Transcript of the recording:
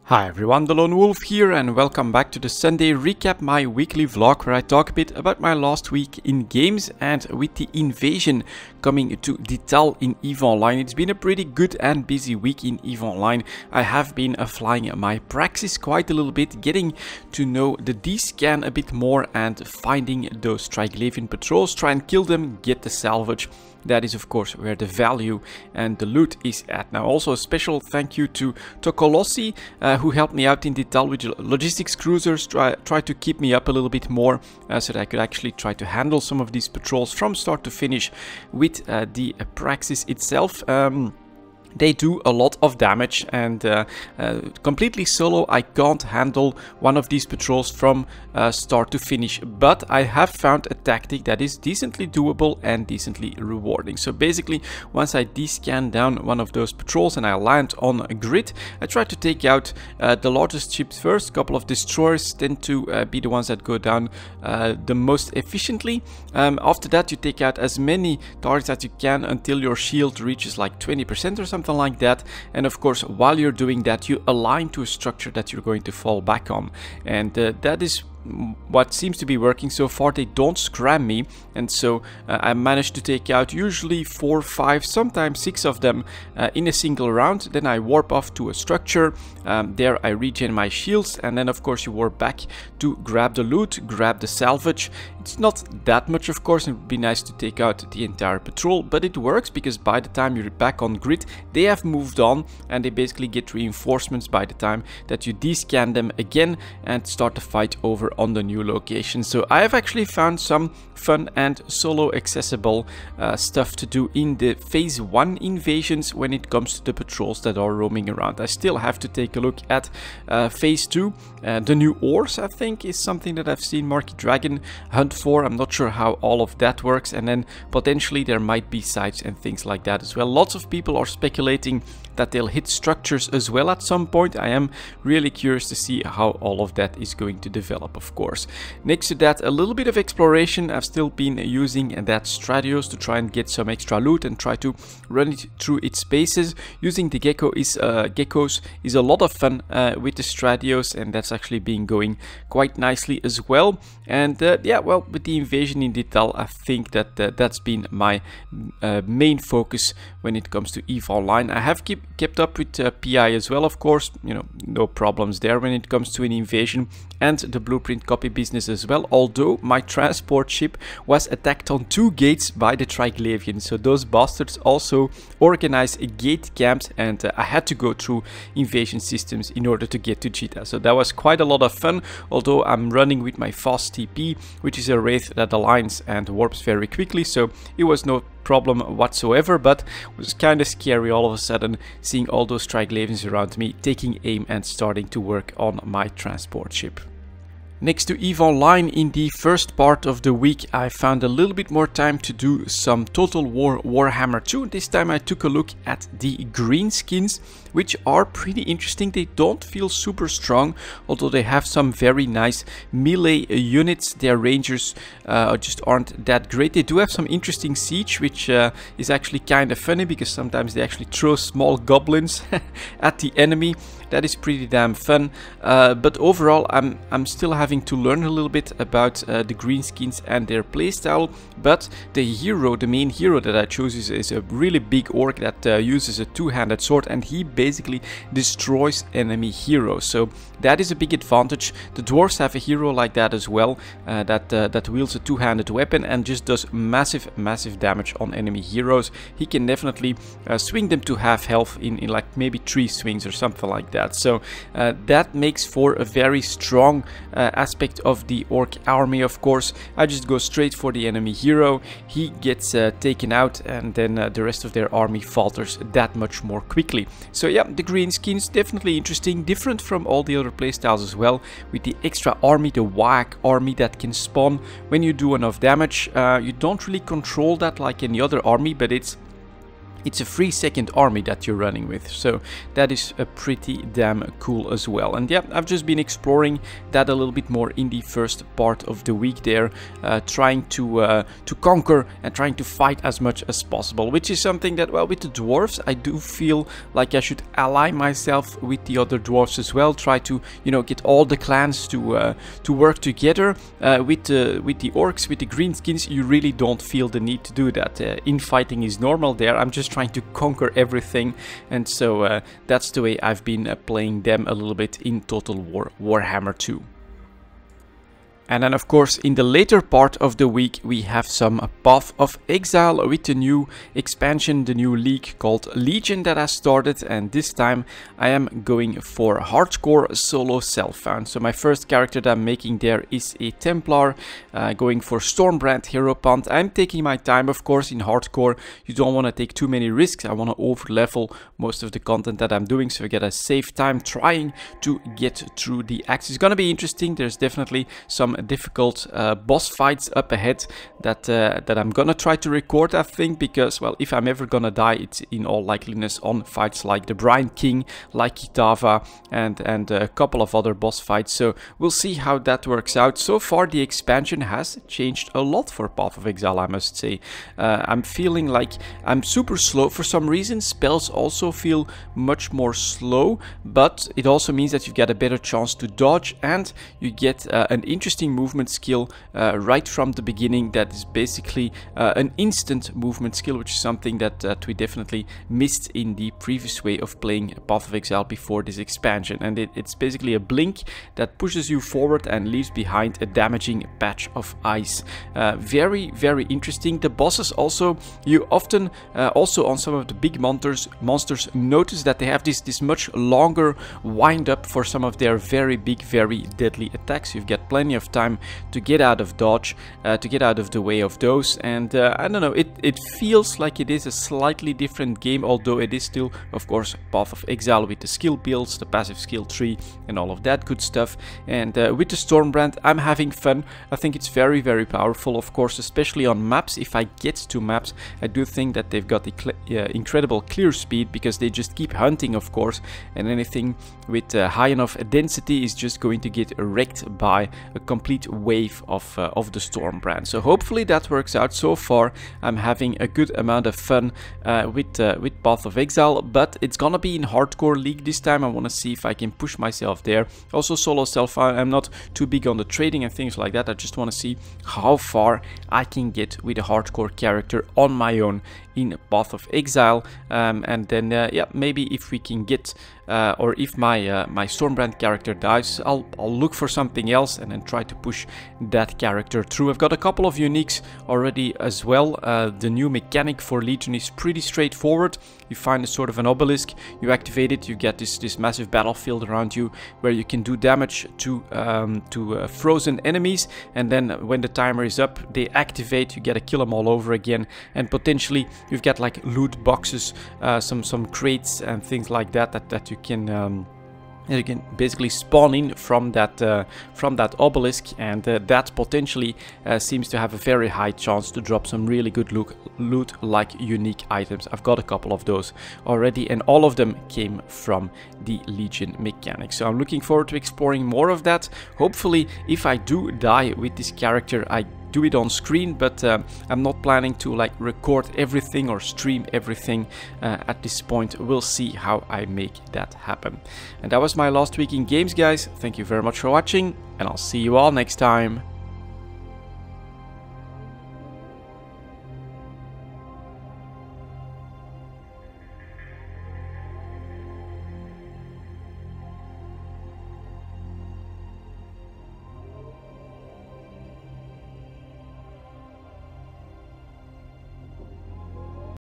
Hi everyone, delonewolf here and welcome back to the Sunday recap, my weekly vlog where I talk a bit about my last week in games. And with the invasion coming to Detail in EVE Online, it's been a pretty good and busy week in EVE Online. I have been flying my praxis quite a little bit, getting to know the D-scan a bit more and finding those Triglavian patrols, try and kill them, get the salvage. That is of course where the value and the loot is at. Now also a special thank you to Tokolossi who helped me out in Detail with logistics cruisers, try to keep me up a little bit more so that I could actually try to handle some of these patrols from start to finish with the praxis itself. They do a lot of damage and completely solo I can't handle one of these patrols from start to finish, but I have found a tactic that is decently doable and decently rewarding. So basically once I descan down one of those patrols and I land on a grid, I try to take out the largest ships first. A couple of destroyers tend to be the ones that go down the most efficiently. After that you take out as many targets as you can until your shield reaches like 20% or something like that, and of course while you're doing that you align to a structure that you're going to fall back on, and that is what seems to be working so far. They don't scram me, and so I managed to take out usually 4, 5, sometimes 6 of them in a single round. Then I warp off to a structure, there I regen my shields, and then of course you warp back to grab the loot, grab the salvage. It's not that much of course, it would be nice to take out the entire patrol, but it works because by the time you're back on grid they have moved on and they basically get reinforcements by the time that you descan them again and start the fight over on the new location. So I have actually found some fun and solo accessible stuff to do in the phase 1 invasions when it comes to the patrols that are roaming around. I still have to take a look at phase 2. The new ores I think is something that I've seen Marky Dragon hunt for. I'm not sure how all of that works, and then potentially there might be sites and things like that as well. Lots of people are speculating that they'll hit structures as well at some point. I am really curious to see how all of that is going to develop, of course. Next to that, a little bit of exploration. I've still been using that Stradios to try and get some extra loot and try to run it through its spaces. Using the geckos is a lot of fun with the Stradios, and that's actually been going quite nicely as well. And yeah, well, with the invasion in Detail, I think that that's been my main focus when it comes to EVE Online. I have kept up with PI as well, of course, you know, no problems there when it comes to an invasion, and the blueprint copy business as well, although my transport ship was attacked on 2 gates by the Triglavians. So those bastards also organize gate camps, and I had to go through invasion systems in order to get to Cheetah. So that was quite a lot of fun, although I'm running with my fast TP, which is a wraith that aligns and warps very quickly, so it was no problem whatsoever, but it was kind of scary all of a sudden seeing all those Triglavians around me taking aim and starting to work on my transport ship. Next to EVE Online, in the first part of the week I found a little bit more time to do some Total War Warhammer 2. This time I took a look at the green skins, which are pretty interesting. They don't feel super strong, although they have some very nice melee units. Their rangers just aren't that great. They do have some interesting siege, which is actually kind of funny because sometimes they actually throw small goblins at the enemy. That is pretty damn fun, but overall I'm still having to learn a little bit about the green skins and their playstyle. But the main hero that I chose is a really big orc that uses a two-handed sword, and he basically destroys enemy heroes. So that is a big advantage. The dwarves have a hero like that as well, that wields a two-handed weapon and just does massive damage on enemy heroes. He can definitely swing them to half health in like maybe 3 swings or something like that. So that makes for a very strong aspect of the orc army. Of course, I just go straight for the enemy hero. He gets taken out, and then the rest of their army falters that much more quickly. So yeah, the green skins definitely interesting, different from all the other playstyles as well, with the extra army, the whack army that can spawn when you do enough damage. You don't really control that like any other army, but it's it's a free second army that you're running with, so that is pretty damn cool as well. And yeah, I've just been exploring that a little bit more in the first part of the week there, trying to conquer and trying to fight as much as possible, which is something that, well, with the dwarves I do feel like I should ally myself with the other dwarves as well, try to, you know, get all the clans to work together. With the orcs, with the greenskins, you really don't feel the need to do that. Infighting is normal there. I'm just trying to conquer everything, and so that's the way I've been playing them a little bit in Total War Warhammer 2. And then, of course, in the later part of the week, we have some Path of Exile with the new expansion, the new league called Legion that has started. And this time I am going for hardcore solo self-found. So my first character that I'm making there is a Templar, going for Stormbrand Hero Pant. I'm taking my time, of course. In hardcore, you don't want to take too many risks. I want to over-level most of the content that I'm doing, so I gotta save time trying to get through the acts. It's gonna be interesting. There's definitely some difficult boss fights up ahead that I'm gonna try to record, I think, because, well, if I'm ever gonna die, it's in all likeliness on fights like the Brine King, like Kitava, and a couple of other boss fights. So we'll see how that works out. So far the expansion has changed a lot for Path of Exile, I must say. I'm feeling like I'm super slow for some reason. Spells also feel much more slow, but it also means that you get a better chance to dodge, and you get an interesting movement skill right from the beginning that is basically an instant movement skill, which is something that we definitely missed in the previous way of playing Path of Exile before this expansion. And it's basically a blink that pushes you forward and leaves behind a damaging patch of ice. Very, very interesting. The bosses also, you often also on some of the big monsters notice that they have this much longer wind up for some of their very big, very deadly attacks. You've got plenty of time to get out of dodge, to get out of the way of those. And I don't know, it feels like it is a slightly different game, although it is still, of course, Path of Exile with the skill builds, the passive skill tree, and all of that good stuff. And with the Stormbrand, I'm having fun. I think it's very, very powerful, of course, especially on maps. If I get to maps, I do think that they've got the incredible clear speed, because they just keep hunting, of course, and anything with high enough density is just going to get wrecked by a complete wave of the Stormbrand. So hopefully that works out. So far I'm having a good amount of fun with Path of Exile, but it's gonna be in hardcore league this time. I want to see if I can push myself there. Also solo self, I'm not too big on the trading and things like that. I just want to see how far I can get with a hardcore character on my own in Path of Exile, and then yeah, maybe if we can get or if my my Stormbrand character dies, I'll look for something else and then try to push that character through. I've got a couple of uniques already as well. The new mechanic for Legion is pretty straightforward. You find a sort of an obelisk, you activate it, you get this massive battlefield around you where you can do damage to frozen enemies, and then when the timer is up, they activate, you get to kill them all over again, and potentially you've got like loot boxes, some crates and things like that you can basically spawn in from that obelisk, and that potentially seems to have a very high chance to drop some really good loot like unique items. I've got a couple of those already, and all of them came from the Legion mechanic. So I'm looking forward to exploring more of that. Hopefully, if I do die with this character, I do it on screen, but I'm not planning to like record everything or stream everything at this point. We'll see how I make that happen. And that was my last week in games, guys. Thank you very much for watching, and I'll see you all next time.